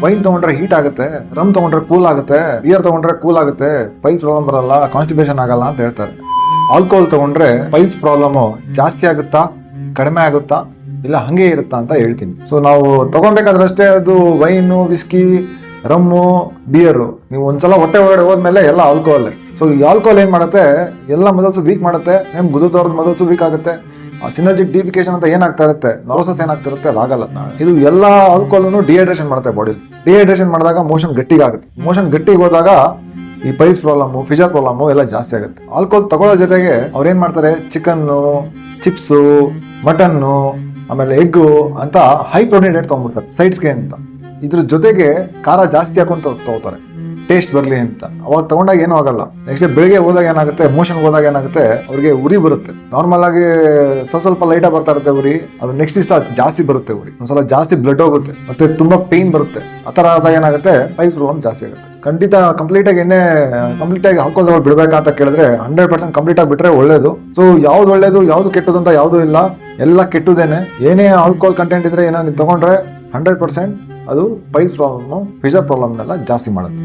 Wine ತಗೊಂಡ್ರೆ heat ಆಗುತ್ತೆ, rum ತಗೊಂಡ್ರೆ ಕೂಲ್ ಆಗುತ್ತೆ, ಬಿಯರ್ ತಗೊಂಡ್ರೆ ಕೂಲ್ ಆಗುತ್ತೆ, ಪೈಲ್ಸ್ ಪ್ರಾಬ್ಲಮ್ ಬರಲ್ಲ, ಕಾನ್ಸ್ಟಿಪೇಷನ್ ಆಗಲ್ಲ ಅಂತ ಹೇಳ್ತಾರೆ. ಆಲ್ಕೋಹಾಲ್ ತಗೊಂಡ್ರೆ ಪೈಲ್ಸ್ ಪ್ರಾಬ್ಲಮ್ ಜಾಸ್ತಿ ಆಗುತ್ತಾ, ಕಡಿಮೆ ಆಗುತ್ತಾ, ಇಲ್ಲ ಹಂಗೆ ಇರುತ್ತಾ ಅಂತ ಹೇಳ್ತೀನಿ. ಸೊ ನಾವು ತಗೊಬೇಕಾದ್ರಷ್ಟೇ ಅದು ವೈನು, ವಿಸ್ಕಿ, ರಮ್ಮು, ಬಿಯರು, ನೀವು ಒಂದ್ಸಲ ಹೊಟ್ಟೆ ಒಳಗಡೆ ಹೋದ್ಮೇಲೆ ಎಲ್ಲ ಆಲ್ಕೋಹಾಲ್. ಸೊ ಈ ಆಲ್ಕೋಹಾಲ್ ಏನ್ ಮಾಡುತ್ತೆ, ಎಲ್ಲ ಮಸಲ್ಸ್ ವೀಕ್ ಮಾಡುತ್ತೆ, ಸೇಮ್ ಗುದದವ್ರದ ಮಸಲ್ಸ್ ವೀಕ್ ಆಗುತ್ತೆ. ಸಿನರ್ಜಿಕ್ ಡಿಫಿಕೇಶನ್ ಅಂತ ಏನಾಗ್ತಾ ಇರುತ್ತೆ, ನಾರೋಸಸ್ ಏನಾಗ್ತಿರುತ್ತೆ ಅದಾಗಲ್ಲ. ಇದು ಎಲ್ಲ ಆಲ್ಕೋಹಾಲ್ ಡಿಹೈಡ್ರೇಷನ್ ಮಾಡುತ್ತೆ ಬಾಡಿ. ಡಿಹೈಡ್ರೇಷನ್ ಮಾಡಿದಾಗ ಮೋಷನ್ ಗಟ್ಟಿಗಾಗುತ್ತೆ. ಮೋಷನ್ ಗಟ್ಟಿಗೆ ಹೋದಾಗ ಈ ಪೈಲ್ಸ್ ಪ್ರಾಬ್ಲಮ್, ಫಿಶರ್ ಪ್ರಾಬ್ಲಮ್ ಎಲ್ಲ ಜಾಸ್ತಿ ಆಗುತ್ತೆ. ಆಲ್ಕೋಹಾಲ್ ತಗೊಳ್ಳೋ ಜೊತೆಗೆ ಅವ್ರು ಏನ್ ಮಾಡ್ತಾರೆ, ಚಿಕನ್ನು, ಚಿಪ್ಸು, ಮಟನ್ನು, ಆಮೇಲೆ ಎಗ್ಗು ಅಂತ ಹೈ ಪ್ರೋಟೀನ್ ಡೈಟ್ ತಗೊಂಡ್ಬಿಡ್ತಾರೆ ಸೈಡ್ಸ್ಗೆ ಅಂತ. ಇದ್ರ ಜೊತೆಗೆ ಖಾರ ಜಾಸ್ತಿ ಹಾಕೊಂತ ತಗೋತಾರೆ ಟೇಸ್ಟ್ ಬರಲಿ ಅಂತ. ಅವಾಗ ತಗೊಂಡಾಗ ಏನೂ ಆಗಲ್ಲ. ನೆಕ್ಸ್ಟ್ ಬೆಳಿಗ್ಗೆ ಹೋದಾಗ ಏನಾಗುತ್ತೆ, ಮೋಷನ್ ಹೋದಾಗ ಏನಾಗುತ್ತೆ, ಅವ್ರಿಗೆ ಉರಿ ಬರುತ್ತೆ. ನಾರ್ಮಲ್ ಆಗಿ ಸ್ವಲ್ಪ ಲೈಟಾಗಿ ಬರ್ತಾ ಇರುತ್ತೆ ಉರಿ, ಅದು ನೆಕ್ಸ್ಟ್ ದಿವಸ ಜಾಸ್ತಿ ಬರುತ್ತೆ ಉರಿ, ಒಂದ್ಸಲ ಜಾಸ್ತಿ ಬ್ಲಡ್ ಹೋಗುತ್ತೆ, ಮತ್ತೆ ತುಂಬಾ ಪೇನ್ ಬರುತ್ತೆ. ಆ ತರ ಆದಾಗ ಏನಾಗುತ್ತೆ, ಪೈಲ್ಸ್ ಪ್ರಾಬ್ಲಮ್ ಜಾಸ್ತಿ ಆಗುತ್ತೆ. ಖಂಡಿತ ಕಂಪ್ಲೀಟ್ ಆಗಿ ಹಾಕೋದು ಬಿಡ್ಬೇಕಂತ ಕೇಳಿದ್ರೆ 100% ಕಂಪ್ಲೀಟ್ ಆಗಿ ಬಿಟ್ರೆ ಒಳ್ಳೇದು. ಸೊ ಯಾವ್ದು ಒಳ್ಳೇದು, ಯಾವ್ದು ಕೆಟ್ಟದು ಅಂತ ಯಾವ್ದು ಇಲ್ಲ, ಎಲ್ಲ ಕೆಟ್ಟದೇನೆ. ಏನೇ ಆಲ್ಕೋಹಾಲ್ ಕಂಟೆಂಟ್ ಇದ್ರೆ ಏನೋ ನೀವು ತಗೊಂಡ್ರೆ 100% ಅದು ಪೈಲ್ಸ್ ಪ್ರಾಬ್ಲಮ್, ಫಿಶರ್ ಪ್ರಾಬ್ಲಮ್ನೆಲ್ಲ ಜಾಸ್ತಿ ಮಾಡುತ್ತೆ.